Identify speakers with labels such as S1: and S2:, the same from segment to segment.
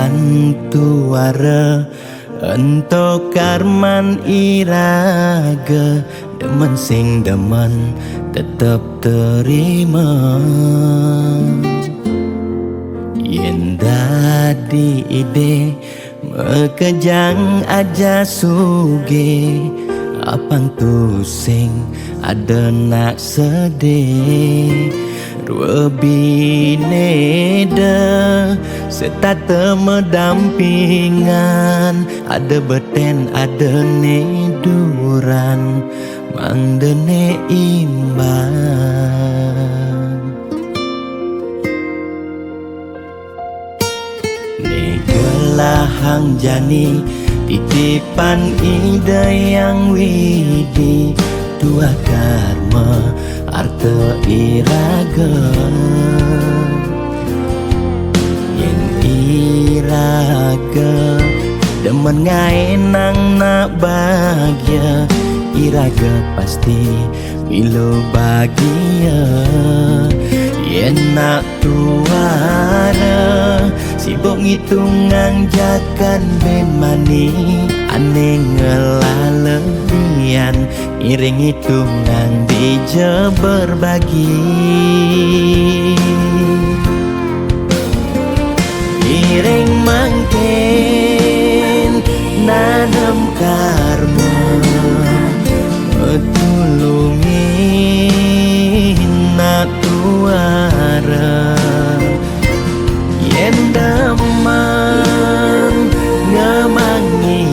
S1: antuara ento karman iraga demen sing demen tetep terima yen dadi ide mekejang aja suge apang tu sing ada nak sedih dua bineda serta medampingan ada beten ada neduran mang dene imbang negelahang jani titipan ide yang widi dua karma arte iraga yen iraga demen ngaenang nak bahagia iraga pasti milo bahagia yen nak tuara sibuk ngitungan jakan ben mani aneh ngelalebian iring hitungan dija berbagi iring mangken nanam karma tulungin nak tuara yen damang ngemangi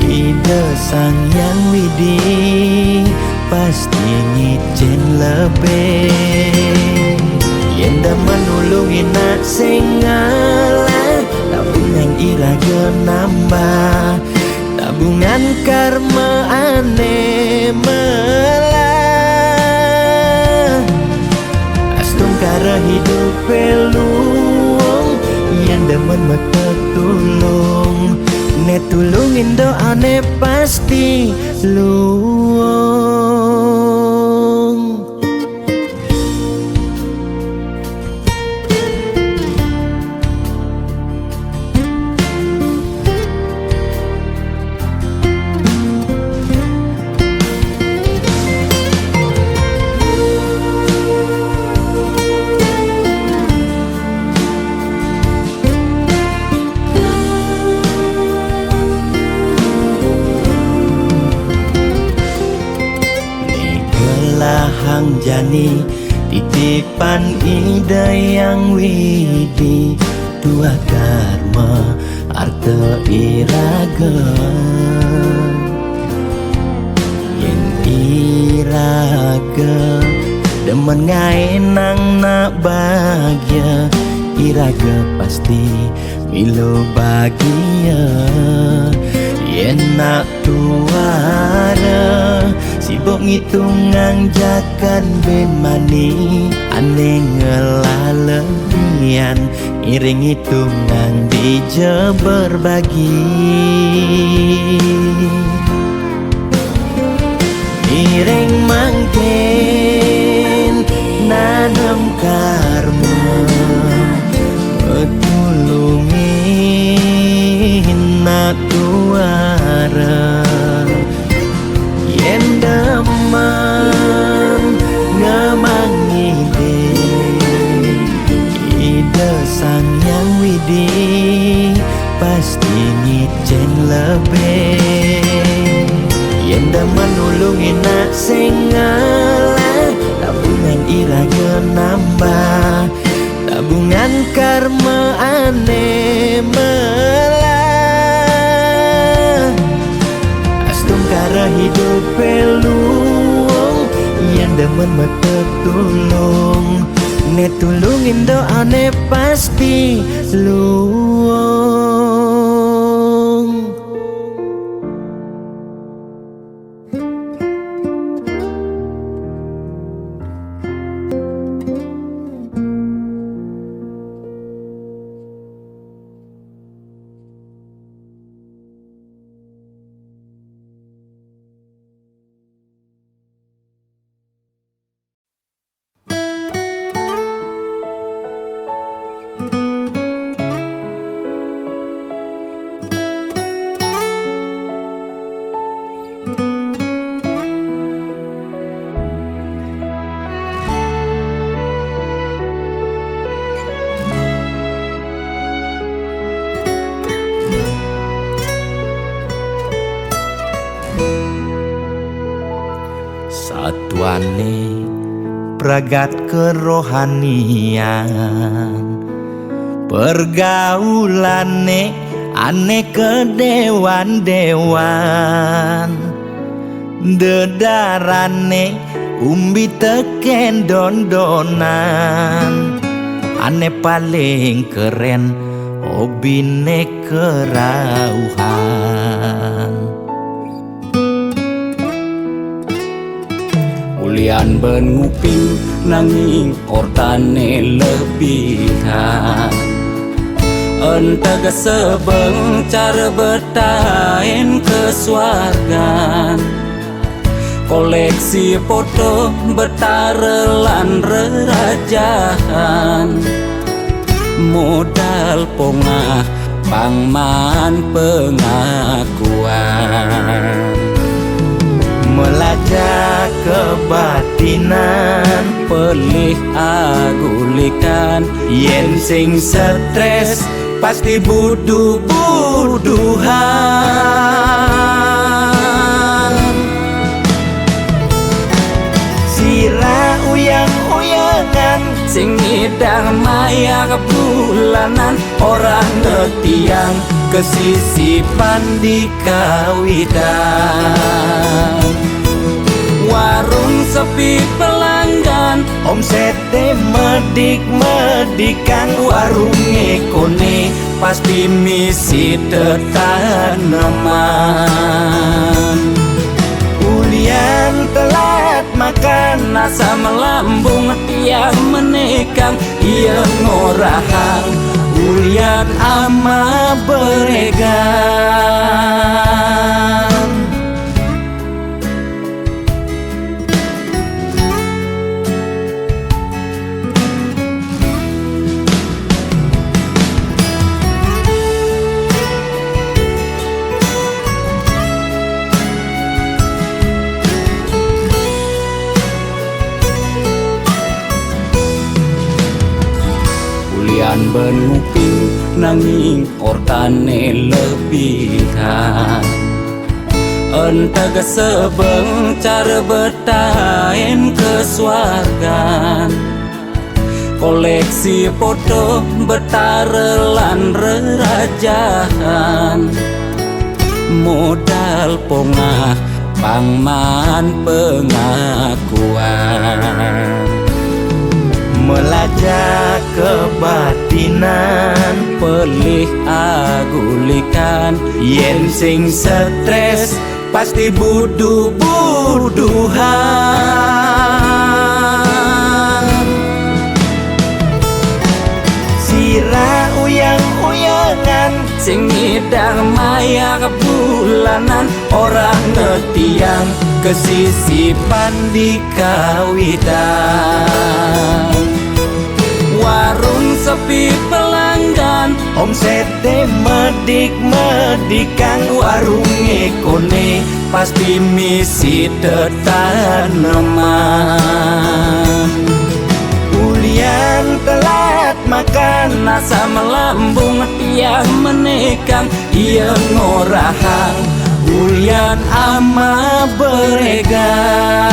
S1: ide sang yang widi pasti ngicen lebih yen daman nulungin nak sing ngalah tabungan iraga nambah tabungan karma aneh melah astung kara hidup peluang yang demen mata tulung ne tulungin doane pasti luang hang jani titipan ide yang widi dua karma arte iraga yen iraga demen ngaenang nak bahagia iraga pasti milo bahagia yen nak tuara sibuk ngitungan jakan ben mani aneh ngelalebian iring hitungan dija berbagi iring mangken nanam karma tulungin nak tuara yen damang ngemangi ide sang yang widi pasti ngicen lebih yen daman nulungin nak sing ngalah tabungan iraga nambah tabungan karma aneh melah astung kara hidup peluang yang demen mata tulung ne tulungin doane pasti luang tuane pragat kerohanian, pergaulane aneh kedewan-dewan, dedarane umbi teken dondonan, aneh paling keren hobine kerauhan.
S2: Ulian ben nguping nanging ortane lebihan, entega sebeng cara bertain kesuargan, koleksi foto betarelan rerajahan, modal pongah pangman pengakuan,
S1: melacak kebatinan,
S2: pelih agulikan,
S1: yen sing stres pasti buduh-buduhan. Sira uyang-uyangan,
S2: sing ngidang maya bulanan, orang ngetiang
S1: kesisipan di kawitan.
S2: warung sepi pelanggan,
S1: Omsete medik-medikan, warung ekone
S2: pasti misi tetaneman.
S1: Ulian telat makan,
S2: Nasa melambung tiang menekang, ia ngorahang
S1: ulian ama beregan.
S2: Ulian ben nguping nanging ortane lebihan, entega sebeng cara bertain kesuargan, koleksi foto betarelan rerajahan, modal pongah pangman pengakuan,
S1: melacak kebatinan,
S2: pelih agulikan,
S1: yen sing stres pasti buduh-buduhan. Sira uyang-uyangan,
S2: sing ngidang maya bulanan, orang ngetiang
S1: kesisipan di kawitan.
S2: warung sepi pelanggan,
S1: Omsete medik-medikan, warung ekone
S2: pasti misi tetaneman.
S1: Ulian telat makan,
S2: Nasa melambung tiang menekang, ia ngorahang
S1: ulian ama beregan.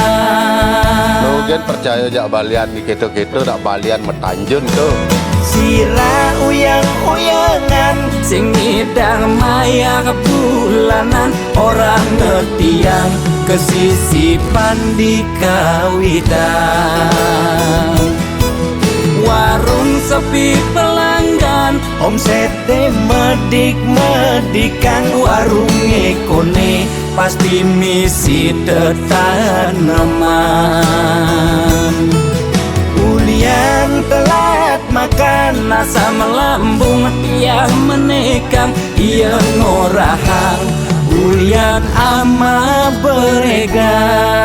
S3: Mungkin percaya jak balian di gitu-gitu nak balian metanjun tuh.
S1: Sira uyang-uyangan,
S2: sing ngidang maya bulanan, orang ngetiang
S1: kesisipan di kawitan.
S2: warung sepi pelanggan,
S1: Omsete medik-medikan, warung ekone
S2: pasti misi tetaneman.
S1: Ulian telat makan,
S2: Nasa melambung tiang menekang, ia ngorahang
S1: ulian ama beregan.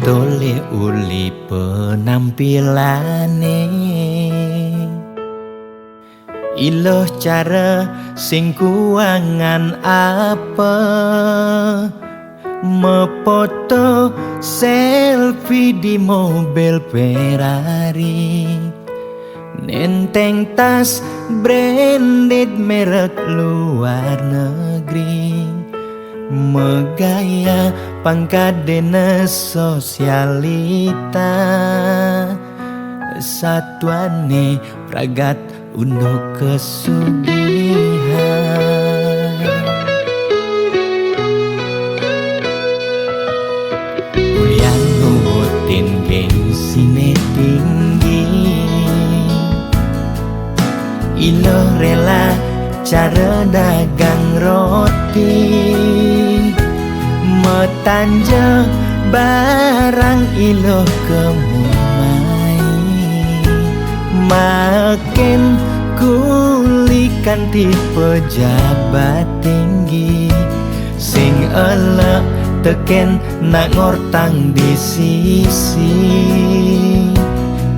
S1: tole uli penampilane, iloh cara sing kuangan apa, mefoto selfie di mobil Ferrari, nenteng tas branded merek luar negeri, megaya pangkadena sosialita, satuane pragat untuk kesugihan. Kuliah nurutin gengsine tinggi, iloh rela cara dagang roti, metanja barang iloh kemumai, makin kulikan tipe pejabat tinggi, sing elek teken nak ngortang di sisi,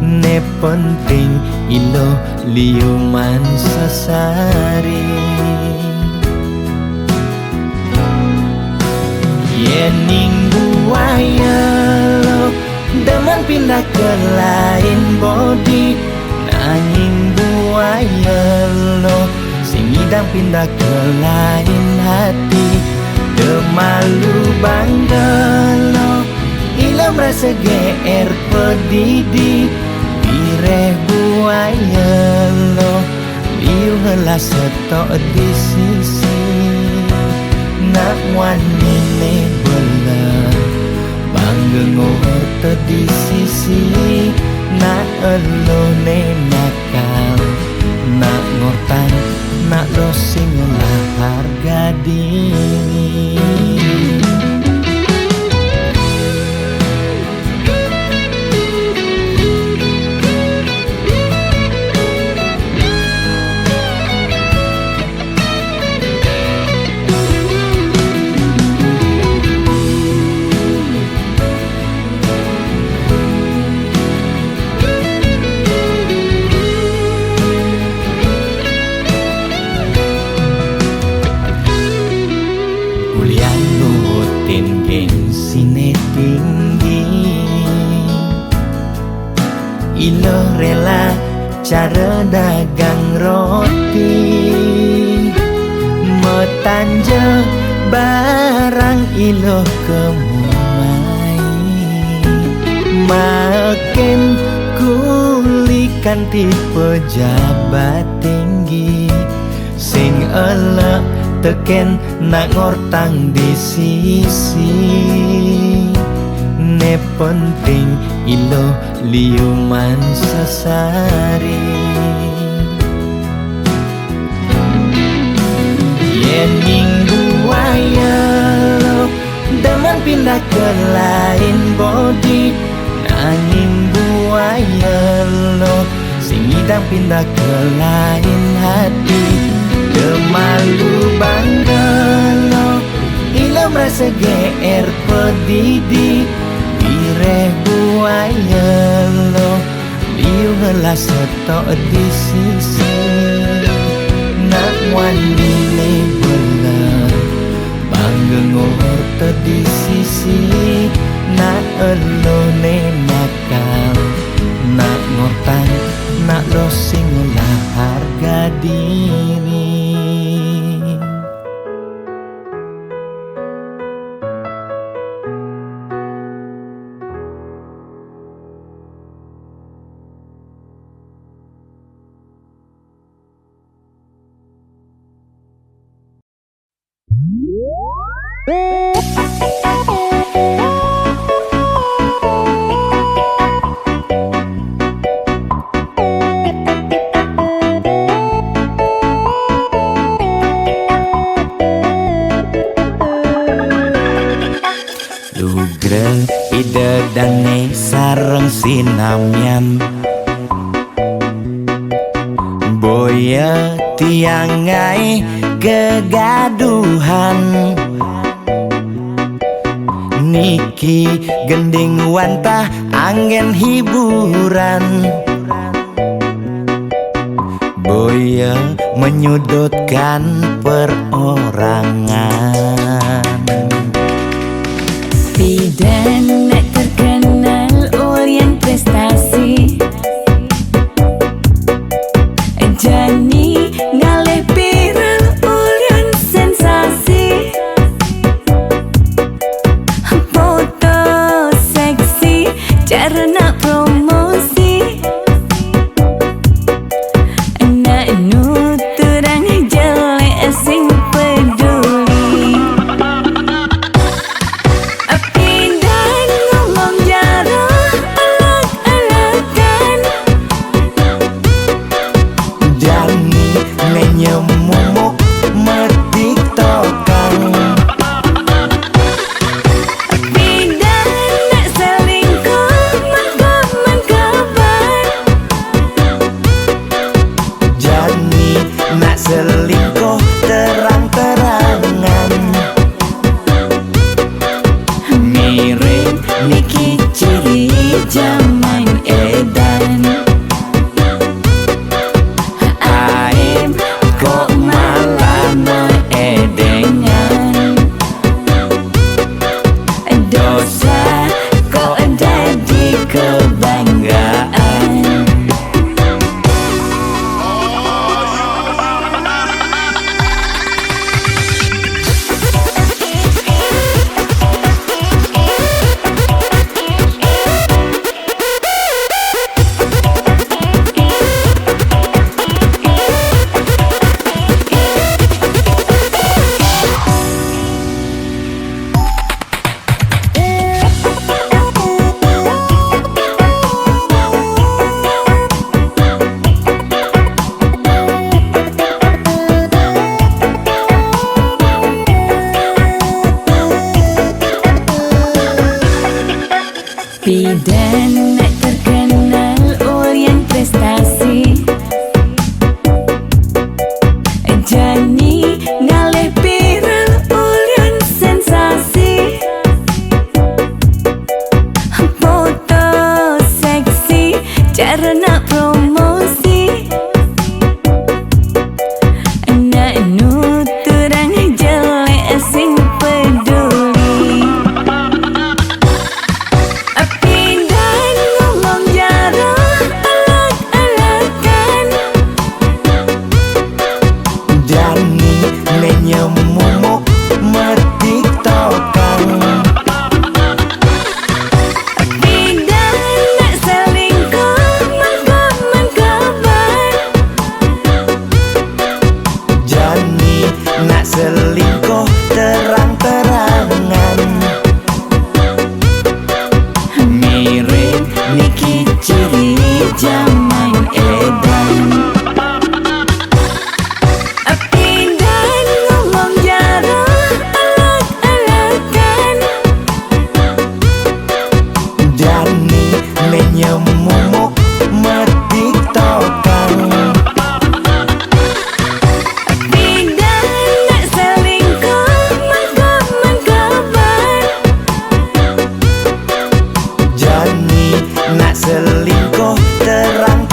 S1: ne penting iloh liuman sasari. Yening buaya lo demen pindah ke lain body, nanging buaya lo sing idang pindah ke lain hati. Demalu bangga lo ilo merasa GR pedidi, bireh buaya lo liu helah setok di sisi, nak wani ne bela bangga ngorte di sisi, nak elo ne nakal, nak ngortan nak lo sing olah harga diri. Iloh rela cara dagang roti, metanja barang iloh kemumai, makin kulikan tipe pejabat tinggi, sing elek teken nak ngortang di sisi, ne penting iloh liuman sasari. Yening buaya lo demen pindah ke lain body, nanging buaya lo sing idang pindah ke lain hati. Demalu bangga lo ilo merasa GR pedidi, bireh buaya lo liu helah setok di sisi, nak wani ne bela bangga ngorte di sisi, nak elo ne nakal, nak ngortan nak lo sing olah harga diri. Lugre ide dane sareng sinamyan, boya tiangai kegaduhan, niki gending wantah angin hiburan. Boya menyudutkan perorangan.
S4: Bidan nak terkenal Orient prestasi, Jani ngalih viral Orient sensasi. Foto seksi cara nak promosi, nak nuturang jelek sing peduli. Bidan ngomong jarah alak-alakan,
S1: Jani menyemumuk metiktokan.
S4: bidan nak selingkuh mangkaman kabar.
S1: Jani nak selingkuh terang-terangan.
S4: Miring niki ciri zaman edan. Aim kok malah meedengan, dosa kok jadi kebanggaan. Bidan nak terkenal Orient prestasi, Jani ngalih viral Orient sensasi. Foto seksi cara nak promosi, nak nuturang jelek sing peduli. Bidan ngomong jarah alak-alakan,
S1: Jani menyemumuk metiktokan.
S4: bidan nak selingkuh mangkaman kabar.
S1: Jani nak selingkuh terang-terangan.
S4: Miring niki ciri zaman edan. Bidan ngomong jarah alak-alakan,
S1: Jani menyemumuk metiktokan.
S4: bidan nak selingkuh mangkaman kabar.
S1: Jani nak selingkuh terang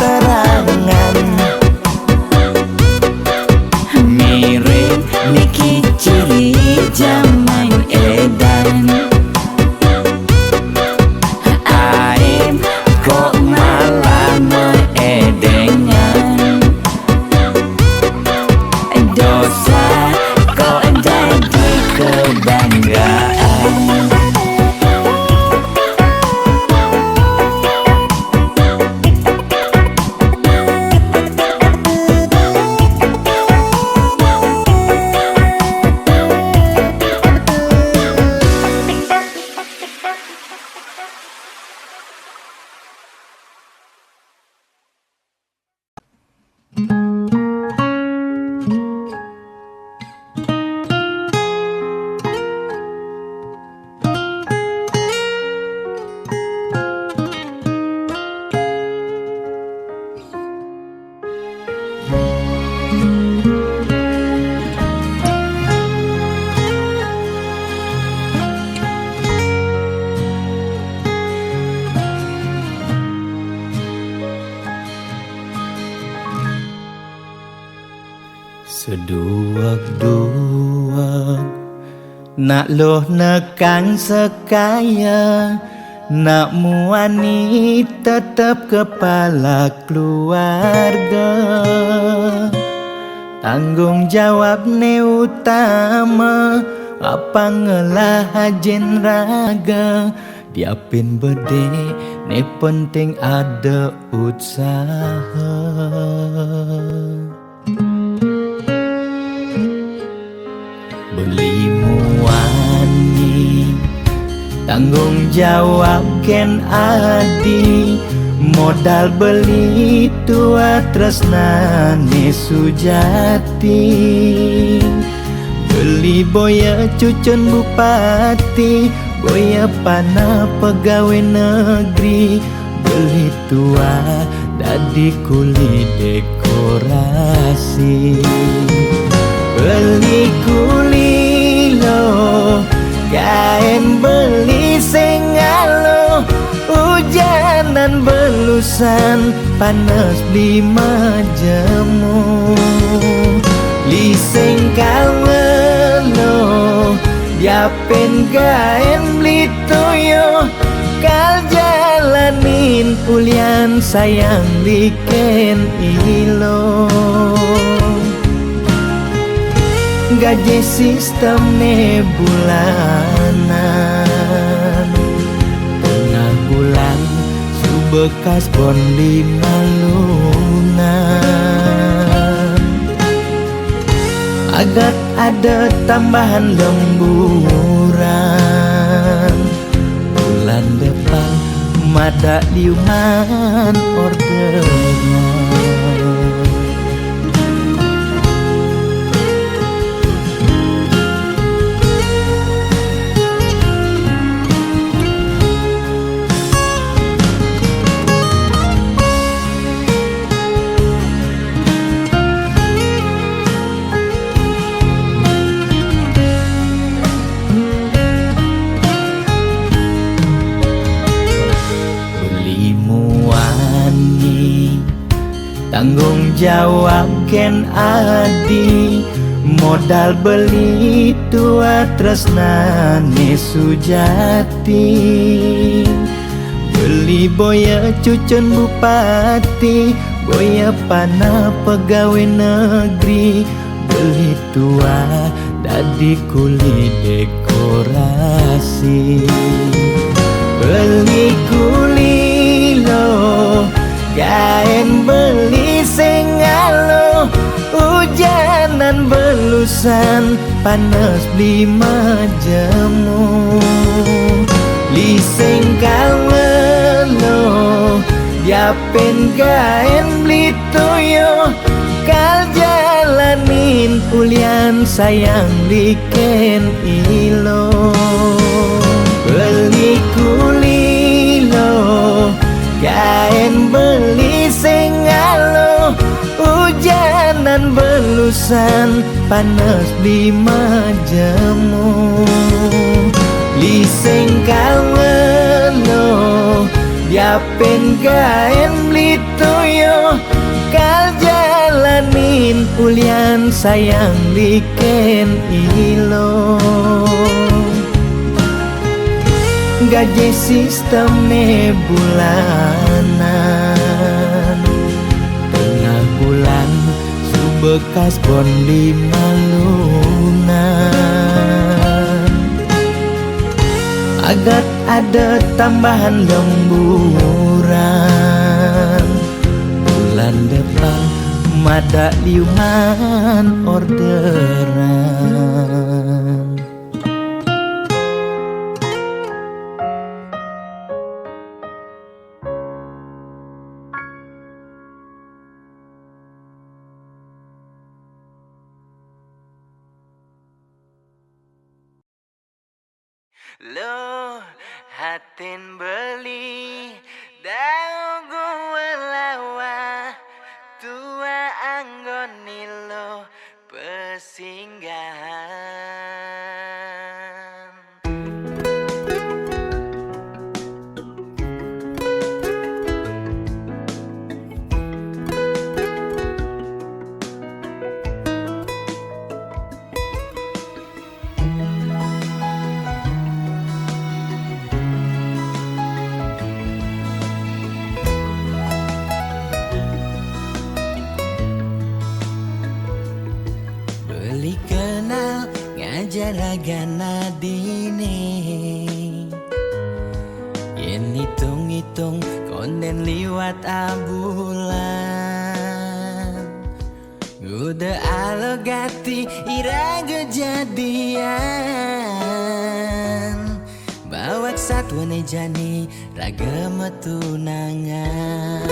S1: Seduak-duak nak loh nekang sekaya, nak muani tetap kepala keluarga. Tanggung jawab ne utama, apa ngelah ajen raga. Diapin bede ne penting ada usaha. Beli muani tanggung jawab ken adi, modal beli tua tresnane sujati. Beli boya cucun bupati, boya pana pegawai negeri. Beli tua dadi kuli dekorasi. Beli kuli lo kain beli sengalo, hujanan belusan panas lima jemu. Liseng kawelo diapen kain beli toyo, kal jalanin ulian sayang liken ilo. Gaji sistem ne bulanan, tengah bulan subekas bon 5 lunan. Agar ada tambahan lemburan, bulan depan mada liuman orderan. Tanggung jawab ken adi, modal beli tua tresnane sujati. Beli boya cucun bupati, boya pana pegawai negeri. Beli tua dadi kuli dekorasi. Beli kuli lo kain beli sengalo, hujanan belusan panas 5 jemu. Liseng kawelo diapen kain beli toyo, kal jalanin ulian sayang liken ilo. Beli kuli lo kain beli sengalo, hujanan belusan panas 5 jemu. Liseng kawelo diapen kain beli toyo, kal jalanin ulian sayang liken ilo. Gaji sistem ne bulanan, tengah bulan subekas bon 5 lunan. Agar ada tambahan lemburan, bulan depan mada liuman orderan. Lo hatin beli dagu lawa, tua anggoni lo pesinggahan. ragana dine. Yen hitung-hitung konden liwat abulan, udah alogati iraga jadian. Bawak satwa jani raga metunangan.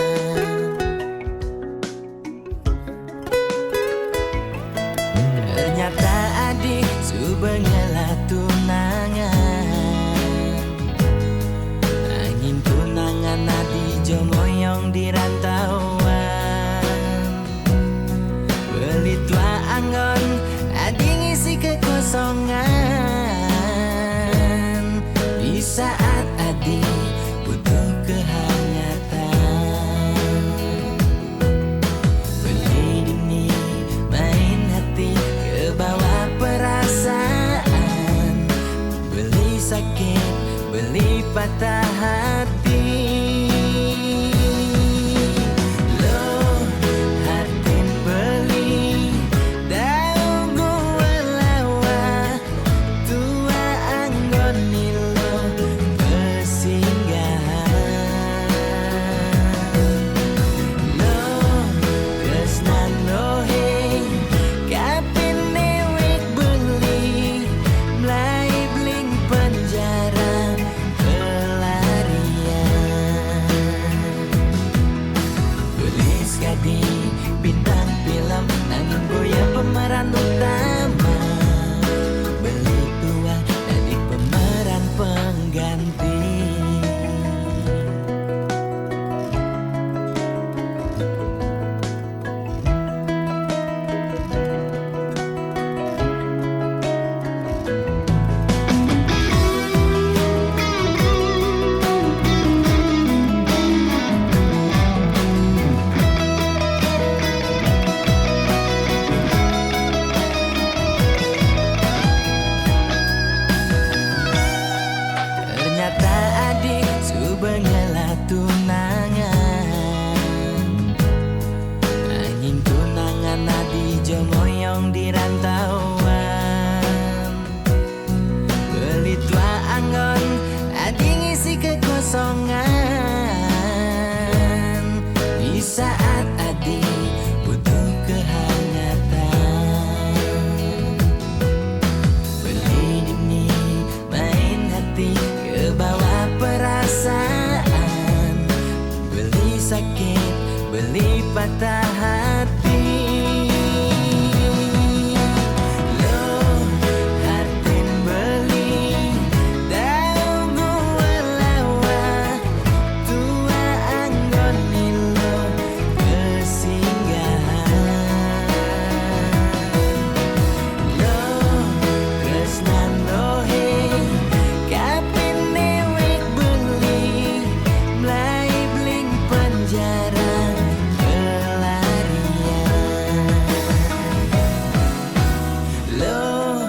S1: Ternyata adik subengela tunangan. Angin tunangan adi jomoyong di rantauan. Beli tua anggon adi ngisi kekosongan. Di saat adi butuh kehangatan, beli dini main hati ke bawah perasaan. Beli sakit, beli patah hati. Lo hatin beli dau gua lawa. Tua anggon nilo kesinggahan. Lo tresnan lohe kapin newek beli. Mlai bling penjara pelarian. Belis kadi bintang film nangin boya pemeran utama. Beli tua jadi pemeran pengganti. Ternyata adik subengela tunangan. Angin tunangan adi jomoyong di rantauan. Beli tua anggon adi ngisi kekosongan. Di saat adi butuh kehangatan, beli dini main hati ke bawah perasaan. Beli sakit, beli patah hati. Lo hatin beli dau gua lawa. Tua anggon nilo kesinggahan. Lo tresnan lohe kapin newek beli. Mlai bling penjara pelarian. Lo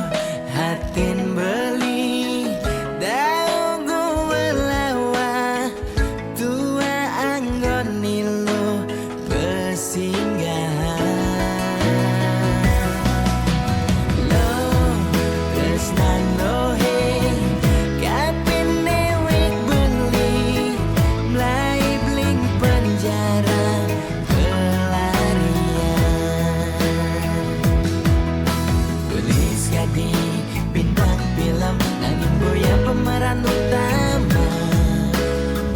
S1: hatin beli dau gua lawa. Tua anggon nilo pesinggahan. Lo tresnan lohe kapin newek beli. Mlai bling penjara pelarian. Belis kadi bintang film nangin boya pemeran utama.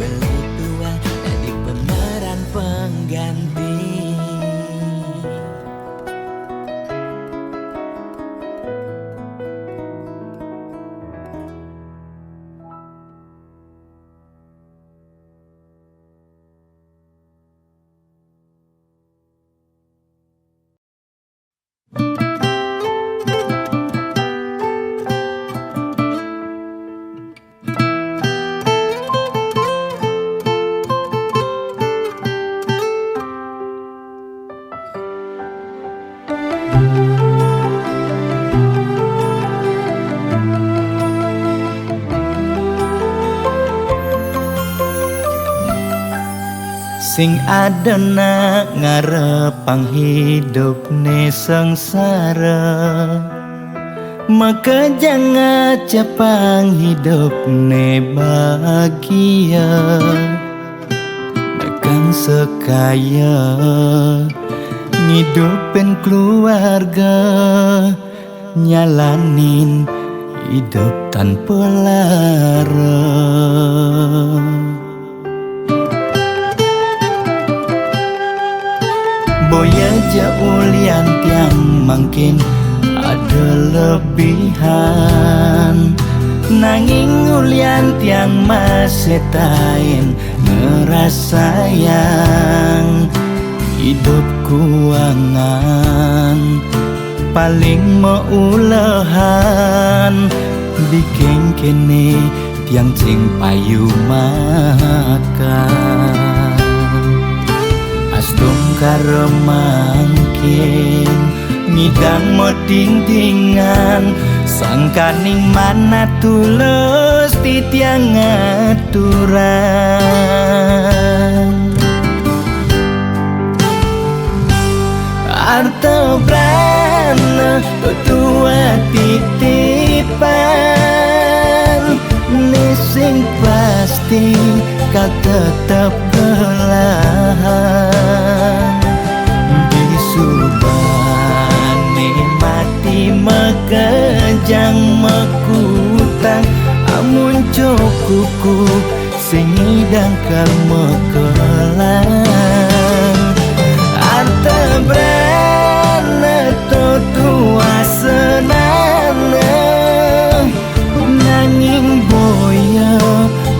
S1: Beli tua jadi pemeran pengganti. Sing adana ngarepang hidup ne sengsara. maka jangan capang hidup ne bahagia Nekang sekaya ngidupin keluarga nyalanin hidup tanpa lara Boya jaulian tiang makin ada lebihan Nanging ulian tiang masih tain ngerasayang Hidup kuangan paling meulehan Bikin kene tiang cing payu makan Astum karemangkin ngidang mo ding-dingan sangkaning mana tulus titiang aturan Arto brana tua titipan Nising pasti kau tetap belahan Disubani mati mekejang mekutang Amun cokuku sing hidang kal mekelang Arta brana totua senana Nanging boya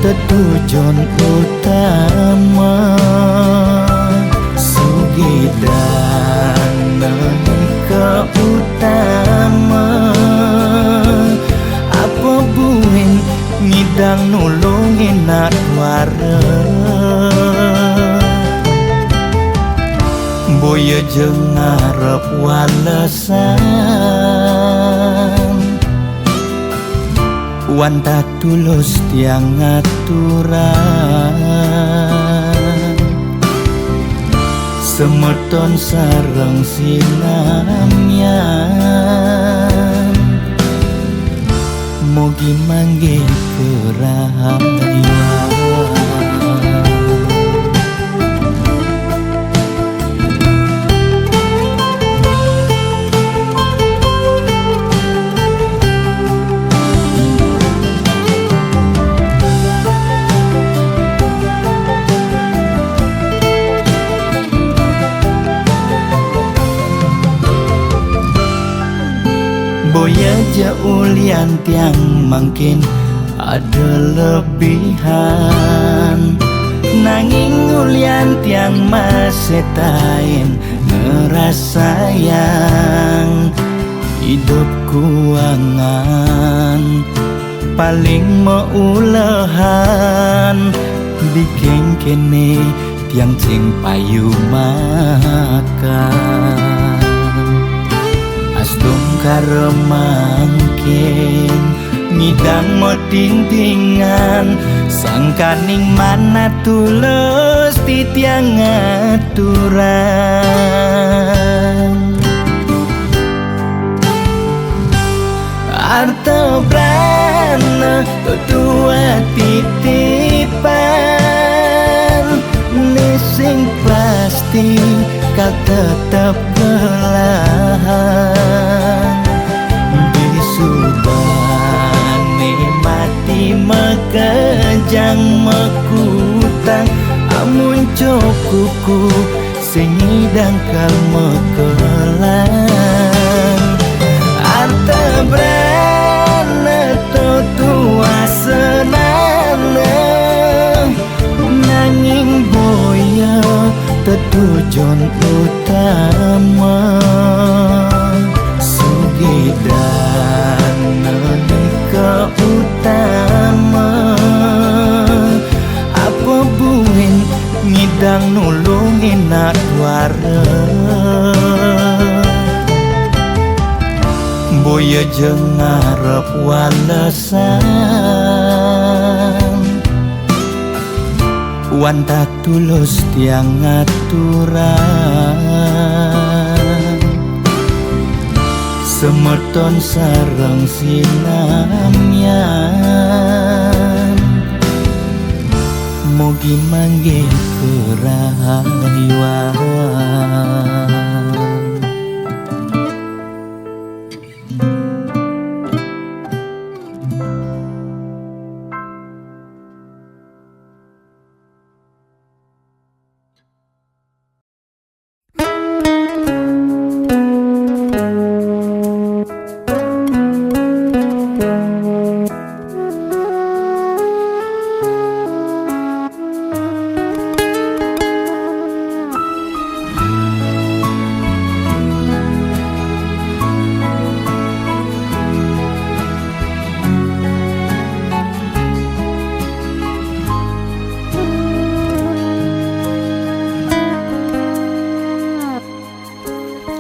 S1: tetujon utama Sugidan ke utama Apa buin ngidang nulungin nak wareng Boya jeung ngarep walesan Wan tak tulus tiang aturan Semeton sareng sinamyan Mogi mangge kerahayan Boya jaulian tiang makin ada lebihan Nanging ulian tiang masih tain ngerasayang Hidup kuangan paling meulehan Bikin kene tiang cing payu makan Astum karemangkin ngidang mo ding-dingan sangkaning mana tulus titiang aturan Arto brana tua titipan Nising pasti kau tetap belahan Disubani mati mekejang mekutang Amun cokuku sing hidang kal mekelang Arta brana totua senana Nanging boya tetujon utama Sugidan ke utama Apa buin ngidang nulungin nak wareng Boya jeung ngarep walesan Wan tak tulus tiang aturan semeton sareng sinamyan mugi mangge kerayuan.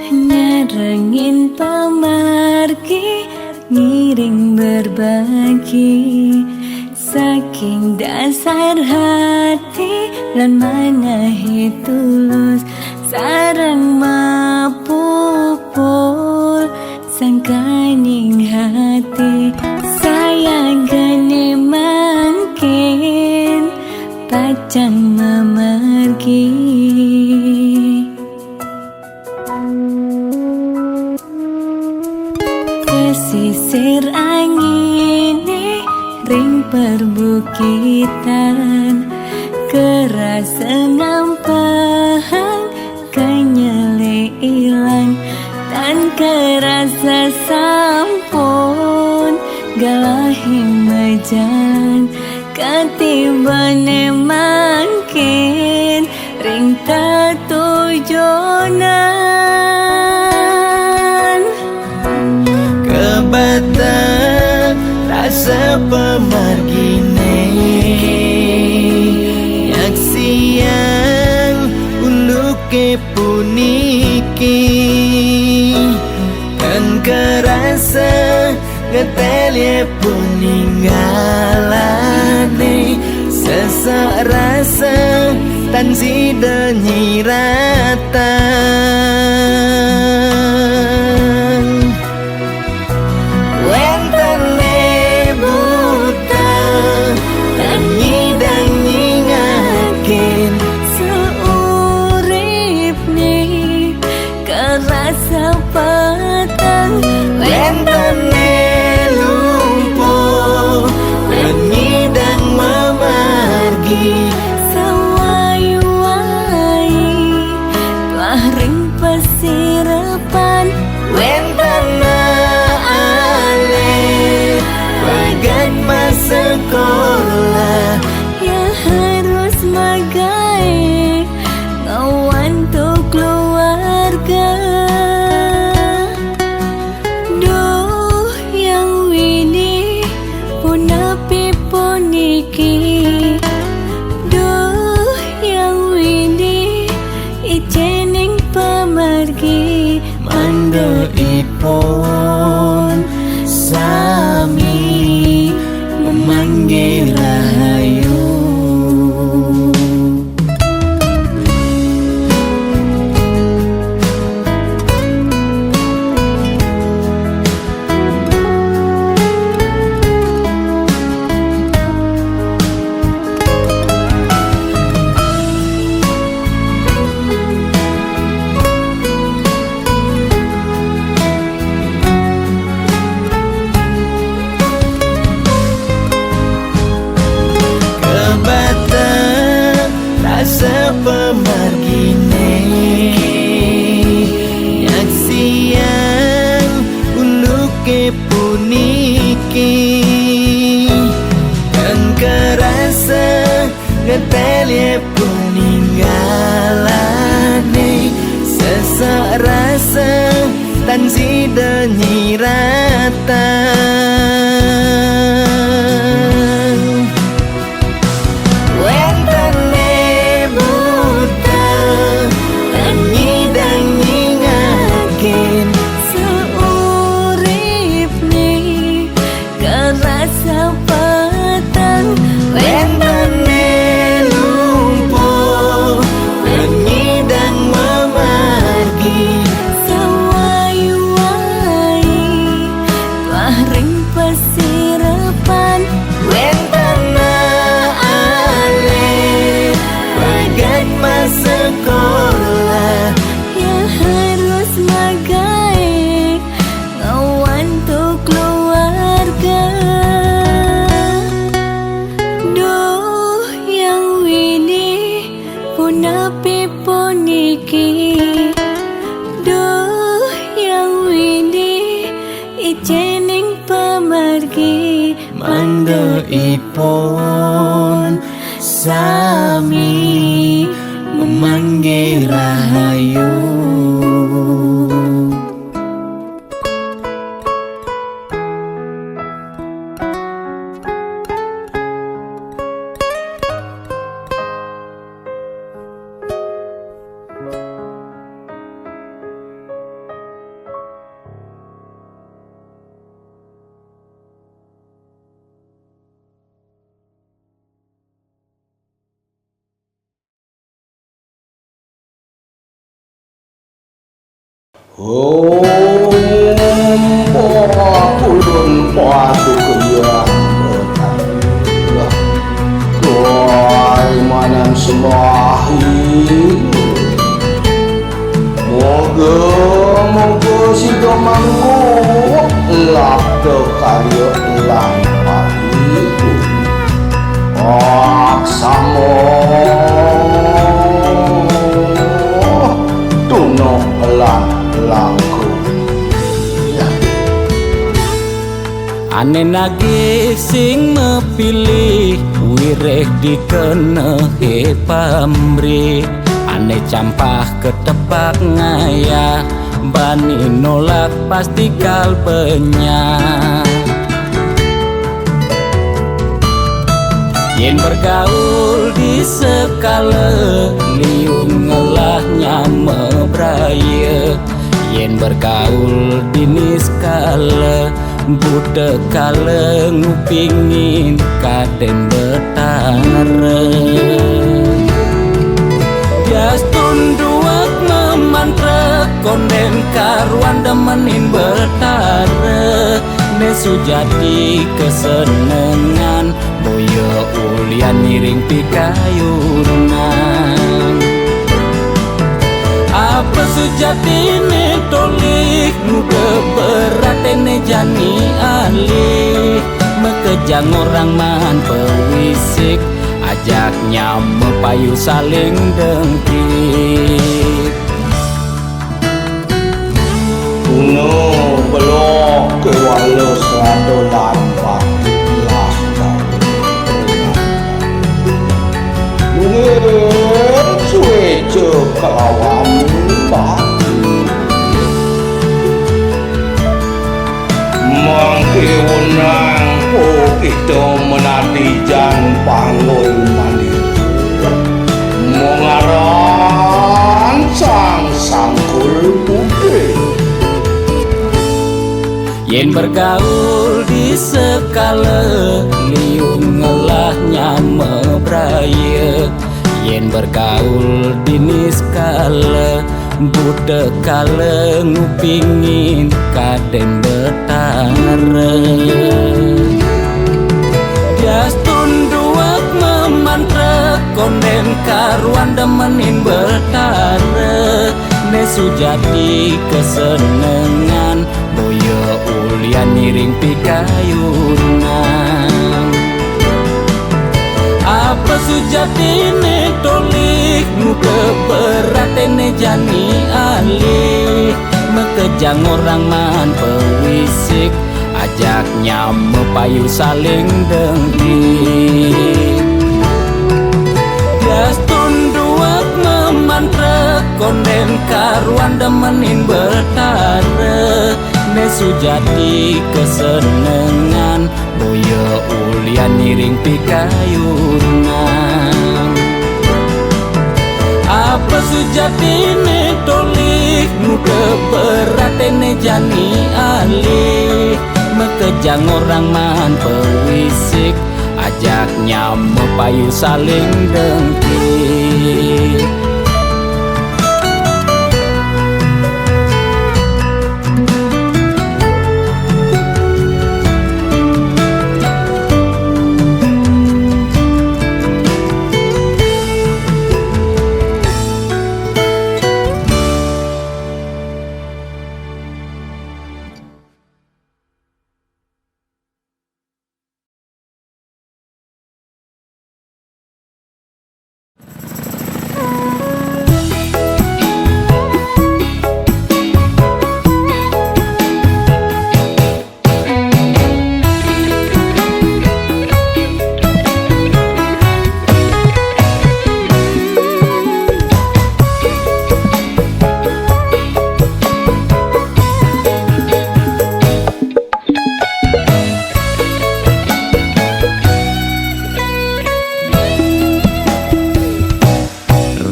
S4: Nyarengin pamargi, ngiring berbagi, saking dasar hati lan manahi tulus, sareng mapupul sangkaning hati, sayang gane mangkin pacang memargi. Pesisir angine ring perbukitan, kerasa ngampahan kenyele ilang, tan kerasa sampun galahi majan, katibane mangkin ring tatujonan.
S1: Kebatang rasa pemargine yaksian uluke puniki, kan kerasa ngetelye puninggalane, sesak rasa tan sida nyiratan. Wentane buta lan nyidang nyingakin,
S4: Seurip nih kerasa petang,
S1: wentane lumpuh lan nyidang memargi,
S4: sawai-wai telah ring pesirapan,
S1: wentana ale bagat masa sekolah.
S4: ya harus magai ngawan tuh keluarga. Duh yang wini punapi puniki, duh yang wini ijening pemargi,
S1: Manda ipun sami memanggil rahayu. Kebatang rasa pemargine yaksian uluke puniki, kan kerasa ngetelye puninggalane, sesak rasa tan sida nyiratan. Wentane buta lan nyidang nyingakin,
S4: seurip nih kerasa petang,
S1: wentane lumpuh lan nyidang memargi,
S4: sawai-wai Punapi puniki Duh yang wini Ijening pemargi
S2: Mangga ipun sami memanggil rahayu.
S3: Kulun patu keyang Tuai manan semahi Moga si domangku Lak karya lan pahiku Aksamo Tunok lan langku
S2: Ane nagih sing mepilih wireh dikenehe pamrih. Ane campah ketepak ngaya bani nolak pasti kalbenya. Yen bergaul di sekala liung ngelahnya mebraya. Yen bergaul di niskala budak kala ngupingin kaden betara. Bias tunduak memantra konden karuan demenin betara. Nesu jadi kesenengan boyo ulian miring pikayunan. Apa sejati ne tolik muda berat ne jani alih. Mekejang orang man pewisik ajaknya mepayu saling dengkit.
S3: Kuno belok ke walau serado lampak lakar Mungkin sueco kelawan batu Mangke wenang oh kita menati jan panggul mandi Mengaran sang sangkul putih
S2: Yen bergaul di sekala liung ngelahnya mebraya. Yen bergaul di niskala budak kala ngupingin kaden betara. Bias tunduak memantra konden karuan demenin betara. Nesu jadi kesenengan boyo ulian miring pikayunan. Apa sujati ne tolik muka berat ne jani alih. Mekejang orang man pewisik ajaknya mepayu saling dengkit. Bias tunduak memantra konden karuan demenin betara. Nesu jadi kesenengan boyo ulian miring pikayunan. Apa sujati ne tolik muka berat ne jani alih. Mekejang orang man pewisik ajaknya mepayu saling dengkit.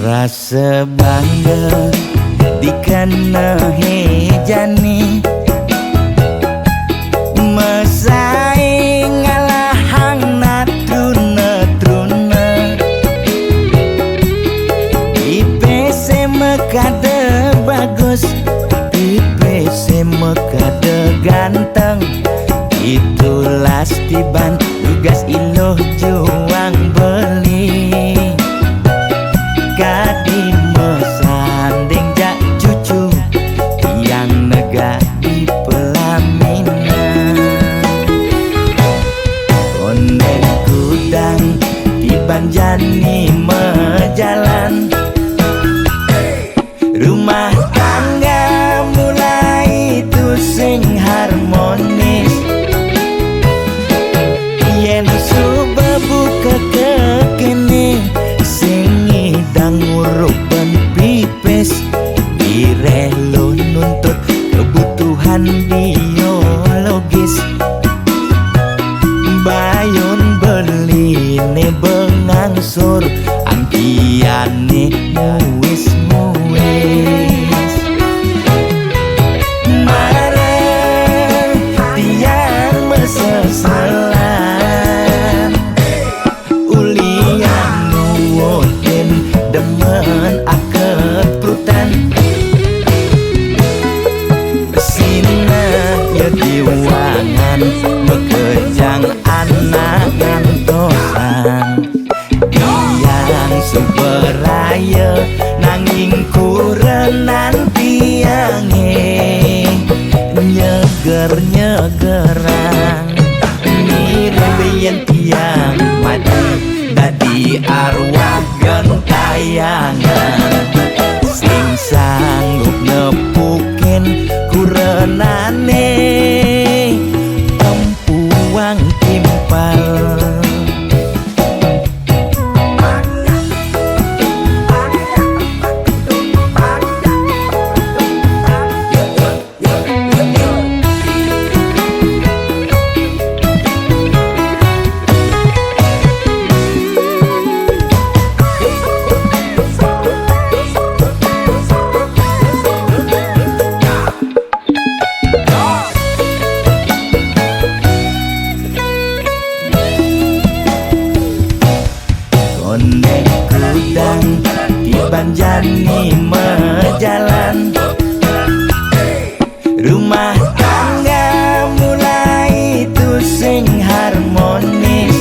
S2: Rasa bangga dikena hejani Mesaing ngalahang natruna-truna IPC mekade bagus IPC mekade ganteng Itulah Stiban tugas iloh juang beli Kadi mesanding jak cucu yang nega di pelaminan Onden kudang di Banjani mejalan Rumah tangga mulai tusing harmonis Yen subebuka kekini Sing idang ngurupan pipis Direlo nuntut kebutuhan biologis Bayon beli ne bengangsur Angkiane muis-muis Marah tiang mesesalan Ulian nuwotin demen akep prutan Sina ya diwangan Bekejang anak ngantosan Yang suberaya nanging kurenan tiange Nyeger-nyegeran Nirembeyan tiang mati Dadi arwah gentayangan Sing sanggup nepukin kurenane Empuang timpal Ondek kudang di Banjani mejalan Rumah tangga mulai tusing harmonis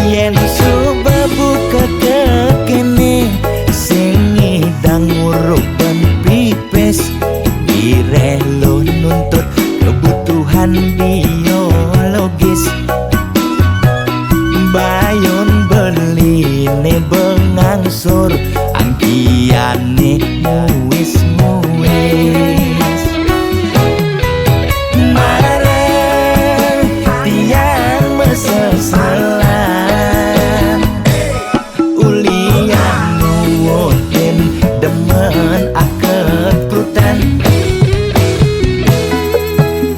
S2: Yen subebuka kekini Sing idang ngurupan pipis Direlo nuntut kebutuhan biologis Bayon beli ne bengangsur Angkiane muis-muis Marah tiang mesesalan Ulian nuwotin demen akep prutan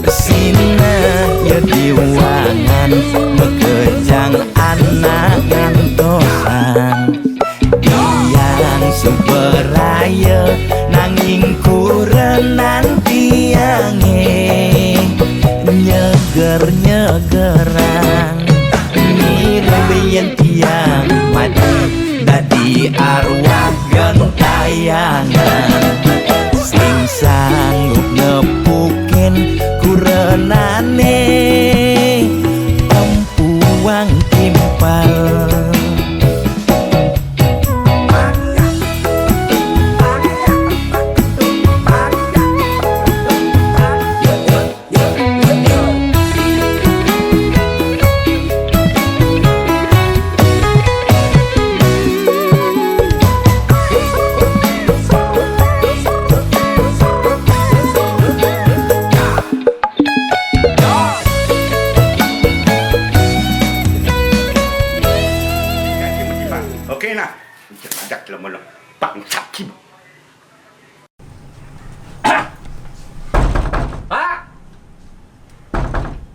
S2: Sina ya diwangan Bekejang anak ngantosan Yang suberaya nanging kurenan tiange Nyeger-nyegeran Nirembeyan tiang mati Dadi arwah gentayangan Sing sanggup nepukin kurenane Empuang timpal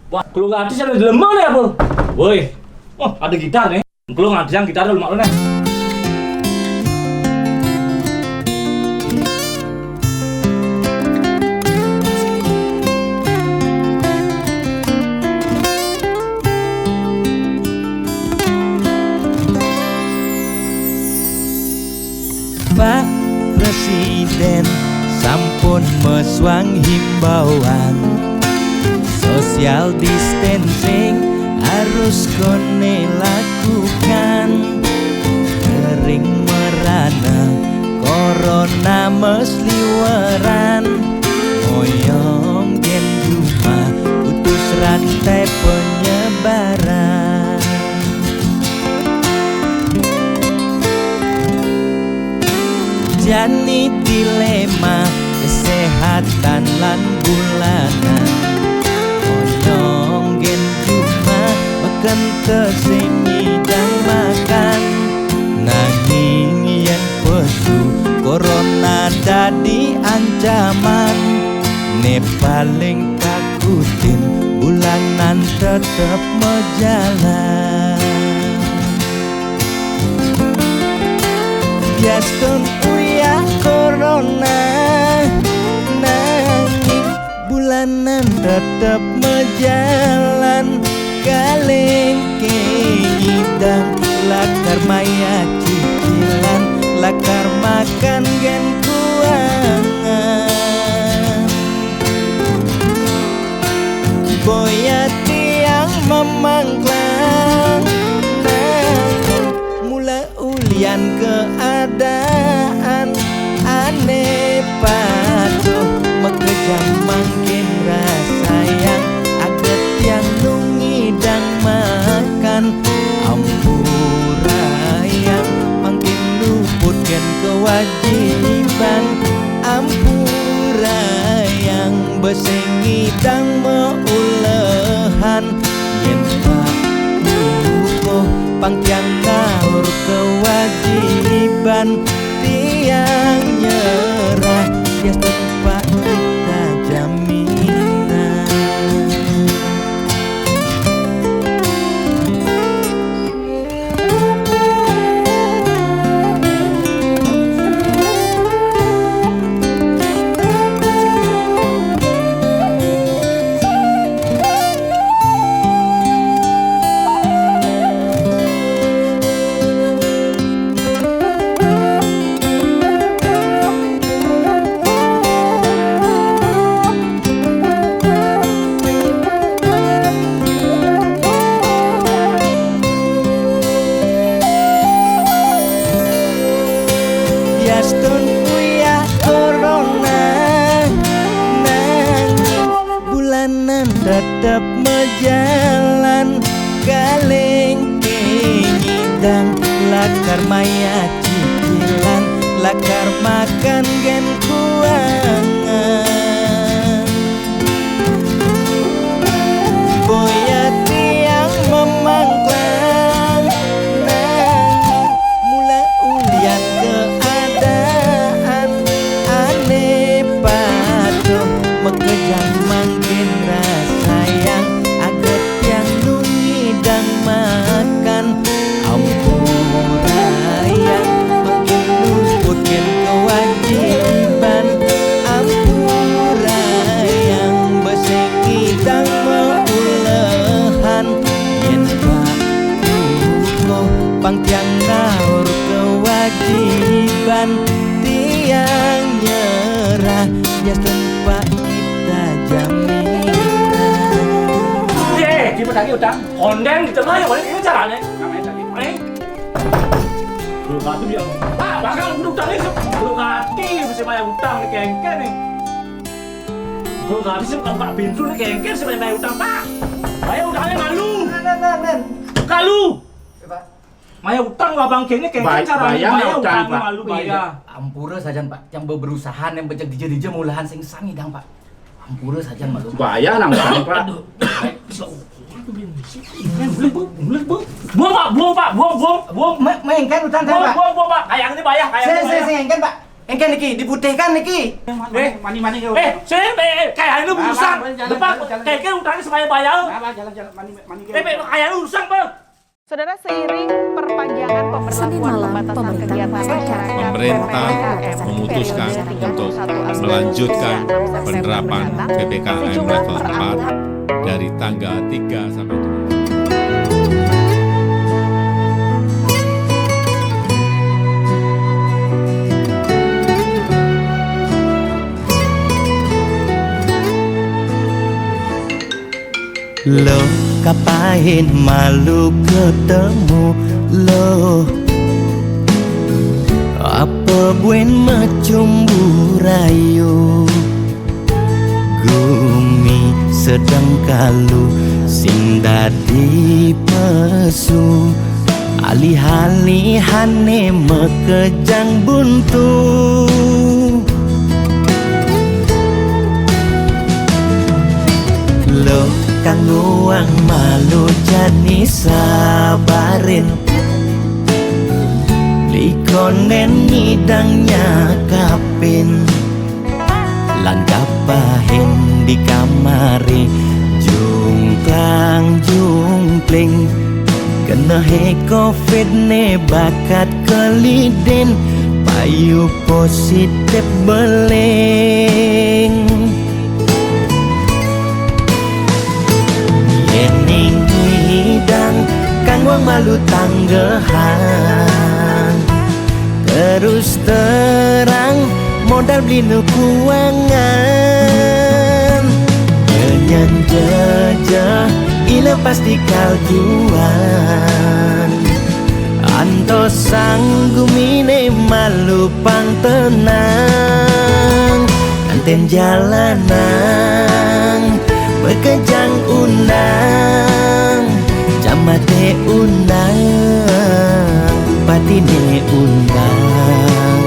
S5: Wah, kalau nggak ada ada lemah nih apa? Woi, oh ada gitar nih. Kalau nggak ada yang gitar lu mak lu nih.
S2: Pak Presiden sampun meswang himbauan social distancing harus kone lakukan. Kering merana corona mesliweran, moyong gen rumah putus rantai penyebaran. Jani dilema kesehatan lan bulanan, moyong gen rumah makan tesengi dan makan. Nanging yen pesu corona dadi ancaman, ne paling takutin bulanan tetep mejalan. Biaston uya corona, nanging bulanan tetep mejalan. Kaleng keidang lakar maya cicilan, lakar makan gen kuangan. Boya tiang memangklang, nanging mula ulian keadaan. Aneh patuh mekejang makin rasa yang aget yang nungidang makan. Ampurayang makin luputkan kewajiban. Ampurayang besengidang meulehan. Yen pakukuh pangtiang naur kewajiban. Tiang nyerah tias tempat kita jaminan. Biaston uya corona, nanging bulanan tetep mejalan. Kaleng kenyidang lakar maya cicilan, lakar makan gen kuangan. Boya tiang memangklang, nanging mula ulian keadaan. Aneh patuh mekejang makin rasa yang aget yang nungidang makan. Ampurayang makin luputkan kewajiban. Ampurayang besengidang meulehan. Yen pakukuh pangtiang naur kewajiban. Tiang nyerah bias tempat kita jaminan.
S5: Gimana lagi utang? Konten di tengah yang paling caranya. Namanya tadi. Belum hati dia. Pak, bakal utang ini belum hati bisa bayar utang nih kengken nih. Belum hati sih Pak Bintu nih kengken sih bayar utang Pak. Bayar utangnya malu. Kalu. Maya utang gak bang kengnya kengken caranya bayar utang malu bayar.
S6: Ampura saja Pak, yang berusaha yang bejak dija mulahan sing sangi dang Pak. Ampura saja malu.
S3: Bahaya nang Pak.
S5: Buang Pak, buang.
S6: Mengengken utang saya Pak.
S5: Buang Pak, kayak ini bayar, kayak ini bayar.
S6: Engken Pak. Engken niki diputihkan niki.
S5: Mani kayak ini urusan. Depan kengken utangnya supaya bayar.
S3: Jalan mani.
S5: Kayak ini urusan Pak.
S7: Saudara, seiring perpanjangan
S8: Senin
S7: pemberlakuan
S8: malam,
S7: pembatasan
S8: pemerintah
S7: kegiatan
S8: memastikan
S7: masyarakat
S8: pemerintah
S7: memutuskan
S8: untuk
S7: melanjutkan
S8: penerapan
S7: PPKM
S8: level 4
S7: dari tanggal 3 sampai 7.
S2: Lo kapain malu ketemu lo, apa buen macumbu rayu, gumi sedang kalu sing dadi pesu, alih-alihane mekejang buntu. Lo kanggo ang malu jani sabarin, likonen ngidangnya kapin, lan kapahin di kamari jungklang jungkling, kena he covid ne bakat keliden, payu positif beleng. Yening hidang kang wang malu tanggehan, terus terang modal beli kuangan, nyanyan jejah ila pasti kaljuan, anto sanggumine malu pang tenang, anten jalanan bekejang undang, jamate undang, patine undang,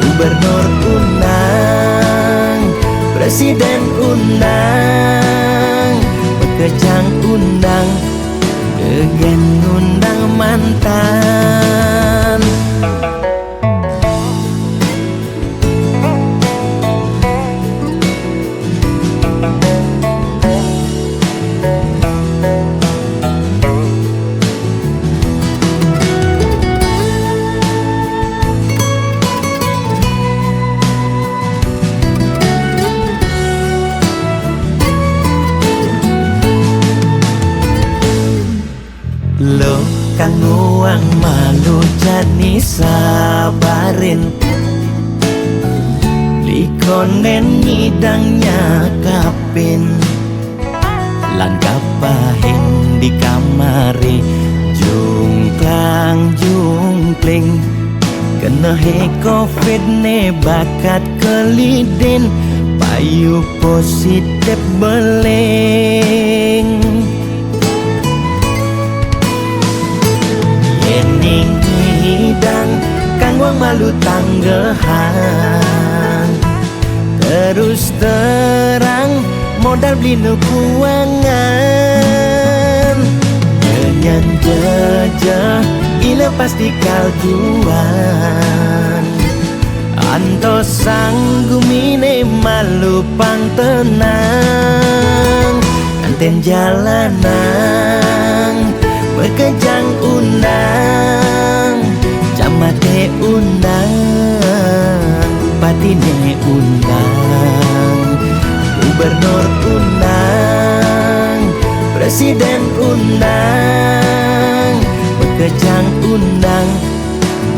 S2: gubernur undang, presiden undang, bekejang undang, gegen undang mantan. Lo kanggo ang malu jani sabarin, likonen ngidangnya kapin, lan kapahin di kamari jungklang jungkling, kena he covid ne bakat keliden, payu positif beleng. Yening hidang kang wang malu tanggehan, terus terang modal beli kuangan, nyanyan jejah ila pasti kaljuan, anto sanggumine malu pang tenang, anten jalanan bekejang undang, jamate undang, patine undang, gubernur undang, presiden undang, bekejang undang,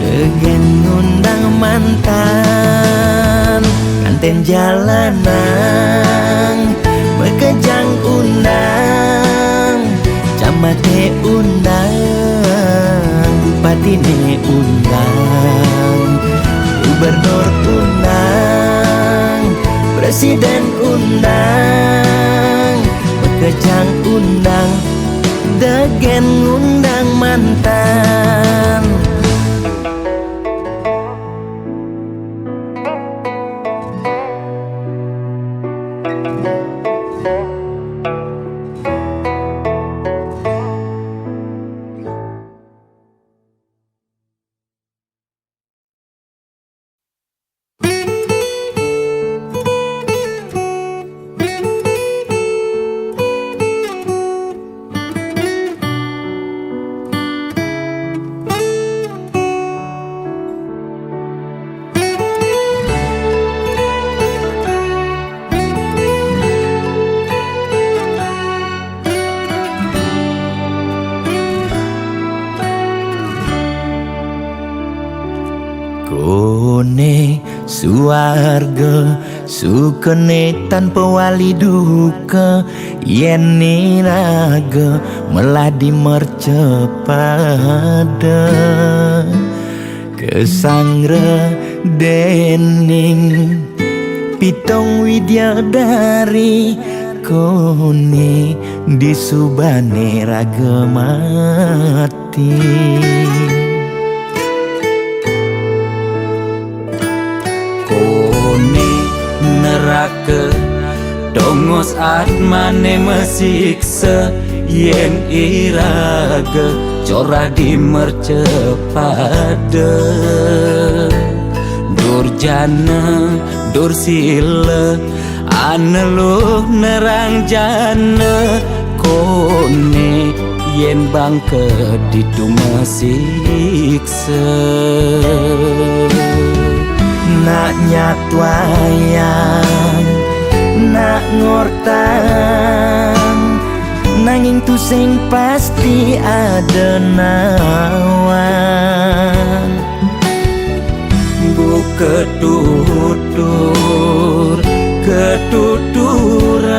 S2: gegen undang mantan, kanten jalanan, bekejang undang, jamate undang, patine undang, gubernur undang, presiden undang, bekejang undang, degen undang mantan. Kone suarga sukene tanpa wali duka, yen niraga meladi mercepada kesangra dening pitong widyadari, kone disubane raga mati. Kone neraka dongos atmane mesiksa, yen iraga corah di mercepada. Durjana dursila aneluh nerang jana, kone yen bangke ditu mesiksa. Nak nyatwayang nak ngortang, nanging tu sing pasti ada nawan. Buka tutur ketuturan,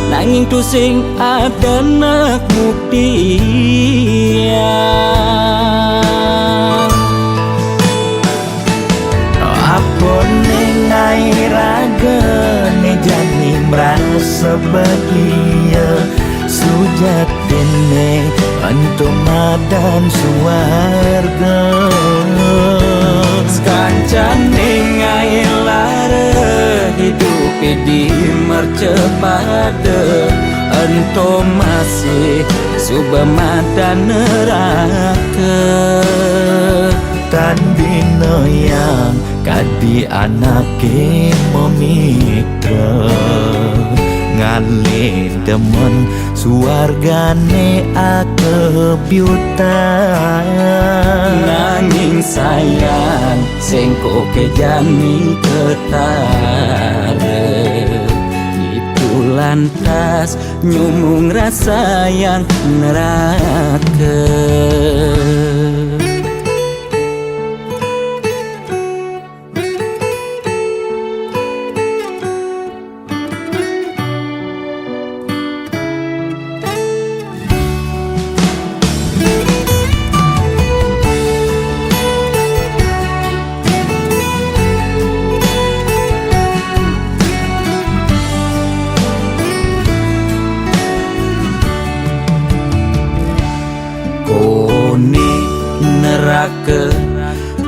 S2: nanging tu sing ada nak muktian. Apa nengai raga ne jani merasa bahagia, sujatine untuk madan suarga. Sekancan nengai lara hidup di mercepada, ento masih subamadan neraka. Tan dino yang kadi anake memikra, ngale demen suargane akebyutan. Nanging sayang sengko kejani ketara, itu lantas nyumung rasa yang neraka. Neraka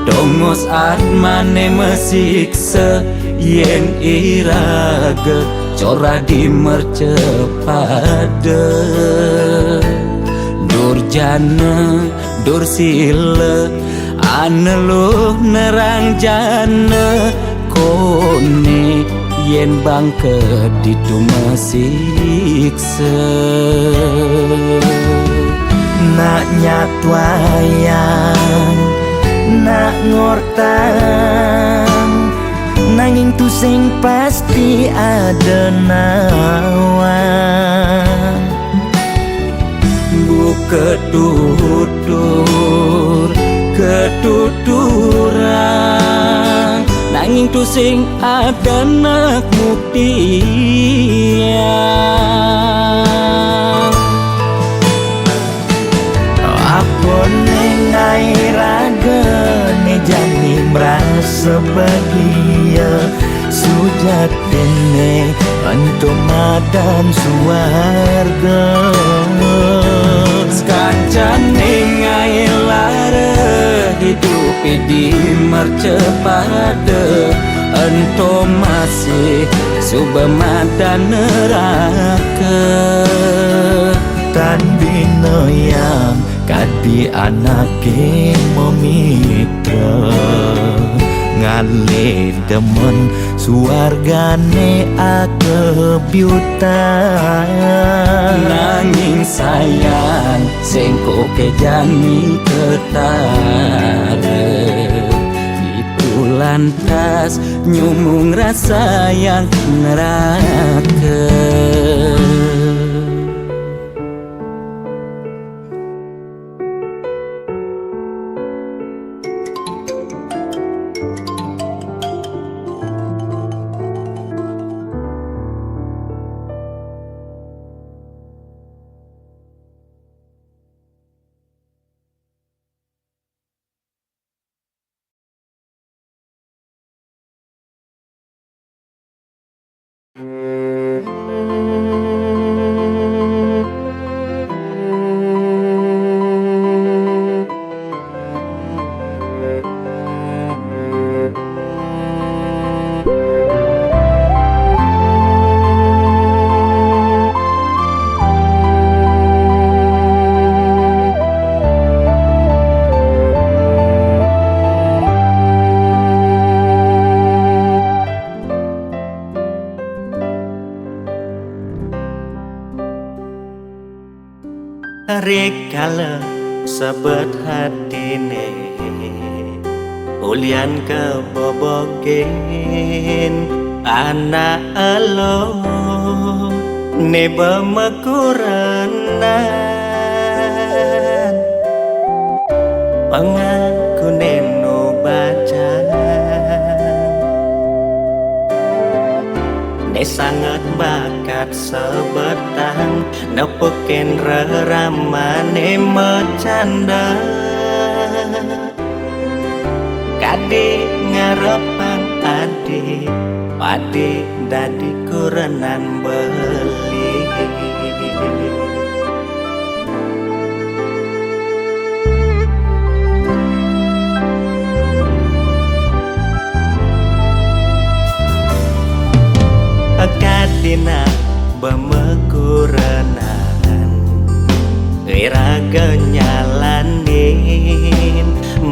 S2: dongos atmane mesiksa, yen iraga corah di mercepada. Durjana dursila aneluh nerang jana, kone yen bangke ditu mesiksa. Nak nyatwayang nak ngortang, nanging tu sing pasti ada nawan. Buka tutur ketuturan, nanging tu sing ada nak muktian. Apa nengai raga ne jani merasa bahagia, sujatine untuk madan suarga. Sekancan nengai lara hidup di mercepada, ento masih subamadan neraka. Tan dino yang kadi anake memikra, ngale demen suargane akebyutan. Nanging sayang sengko kejani ketara, itu lantas nyumung rasa yang neraka. rikala sebet hatine ulian kebobogen anak elo neba makuranan pengaku neno baca ne sangat bakat sebetang nepukin reramane mecanda kade ngarepan ade pade dadi kurenan beli kadina bemekuranan iraga nyalanin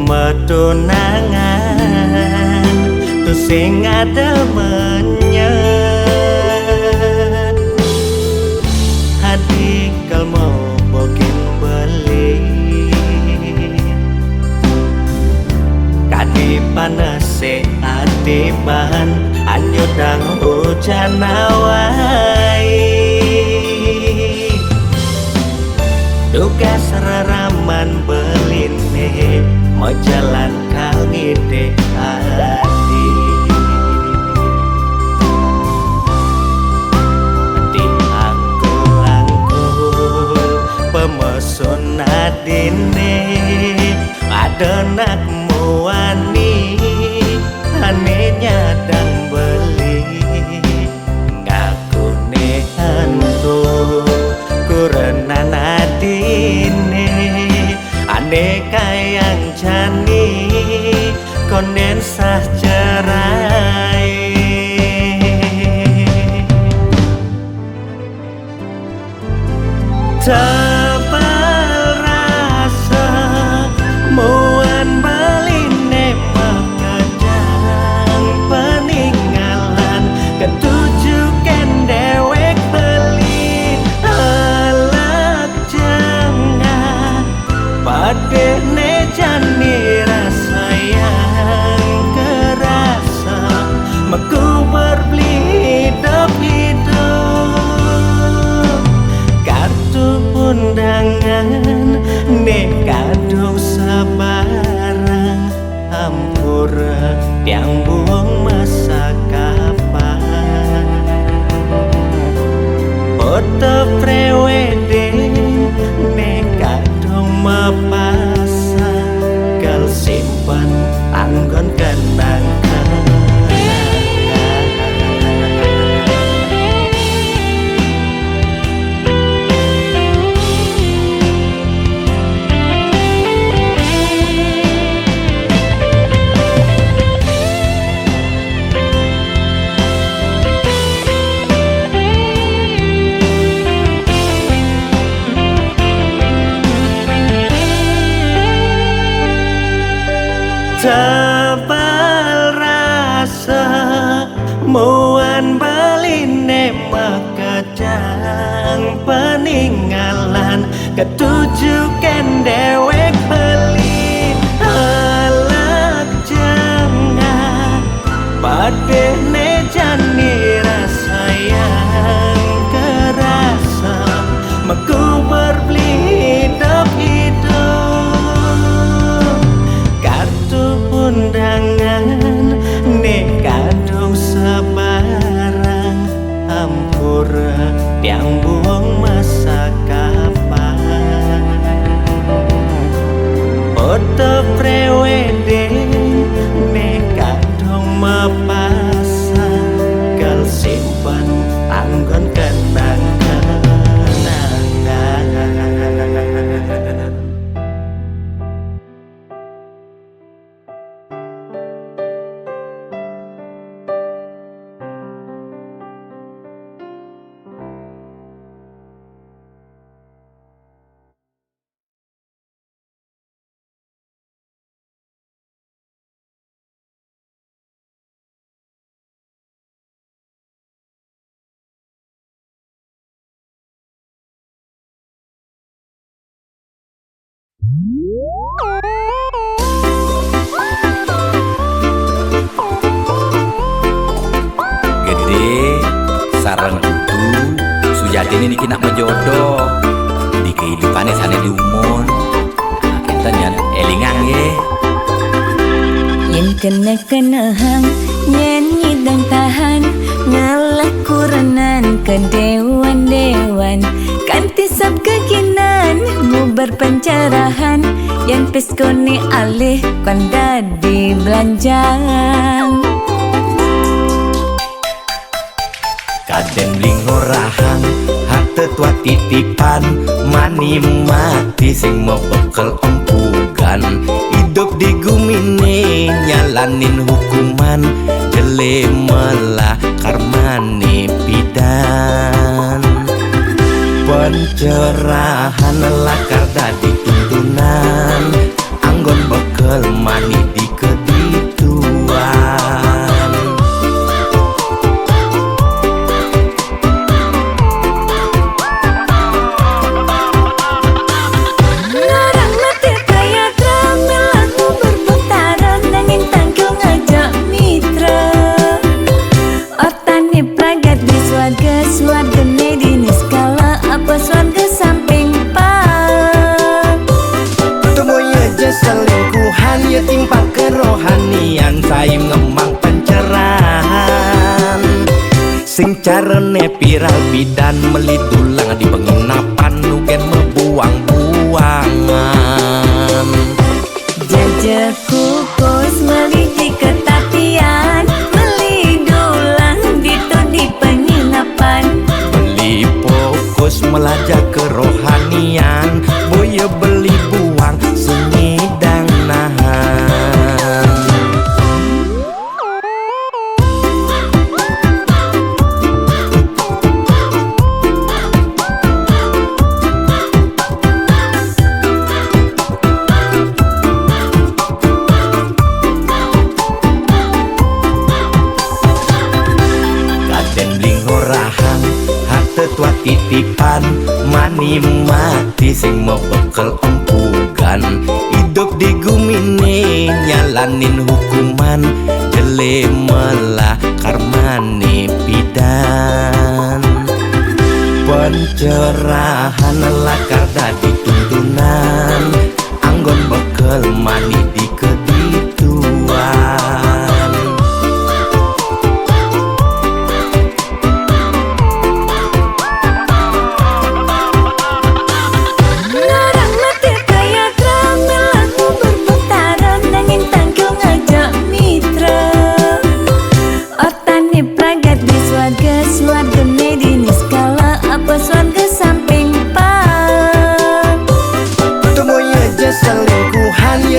S2: metunangan tu sing ada menyet hadi kal mau bokin beli kadi panase adiban anyudang hujan awai duga seraraman beline mau jalan kami dek hati di angkul pemesun adine ada nak muani ane nyadang beli ngaku nehantu kurenan adine ane kayang jani konen sah cerai tebal rasa muan beline makajang peninggalan ketujukan dewek beli alak jangan pade ne jani rasa yang kerasa meku berbeli hidup kartu undangan ne kadung sabarang hampura yang buang masa kapan foto prewedding ne kadung mapasang kal simpan anggon kenangan tebal rasa muan beline makajang peninggalan ketujukan dewek beli alak jangan pade ne jani rasa yang kerasa meku berbeli hidup kartu undangan ne kadung sabarang hampura yang buang masa kapan foto prewedding ne kadung mapasang kal simpan anggon kenangan
S6: Gede sarang kudu Sujati ini nak menjodoh di kehidupannya sana di umur kita jangan elingan ye
S4: Yen kena hang nyanyi dan tahan ngalah kuranan ke dewan-dewan kanti sab kekinan mu berpencerahan yang peskoni alih kanda di belanjang
S2: Kadang bling orang hati tua titipan mani mati sing mau bekel empugan hidup di gumine nyalanin hukuman jele melah karmane pidan pencerahan lakar dadi tuntunan anggon bekel mani di kedituan timpa kerohanian saim ngemang pencerahan sing carane viral bidan meli tulang di penginapan nugen mebuang-buangan
S4: jajak kukus meli di ketatian meli dulang ditu di penginapan
S2: beli fokus melajak kerohanian boya beli buang sengidang nahan tua titipan mani mati sing mau bekel empugan hidup di gumine nyalanin hukuman jele melah karmane pidan pencerahan lakar dadi tuntunan anggon bekel mani di kedituan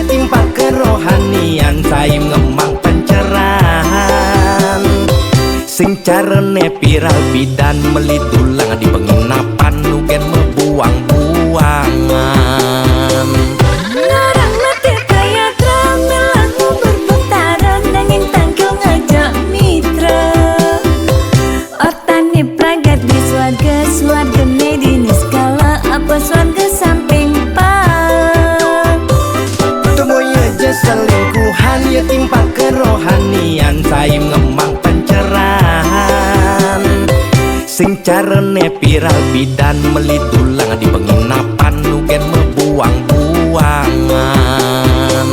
S2: timpa kerohanian saim ngemang pencerahan sing carane viral bidan meli tulang di penginapan nugen mebuang-buangan
S4: larang mati kaya tramel aku berputaran nanging tanggung ngajak mitra otane pragat di swarga di skala apa swarga samping
S2: selingkuhan ya timpa kerohanian saim ngemang pencerahan sing carane viral bidan meli tulang di penginapan nugen mebuang-buangan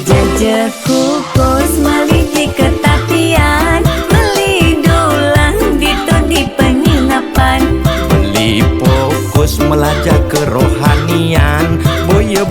S4: jajak kukus meli di ketatian meli dulang ditu di penginapan
S2: beli fokus melajak kerohanian boya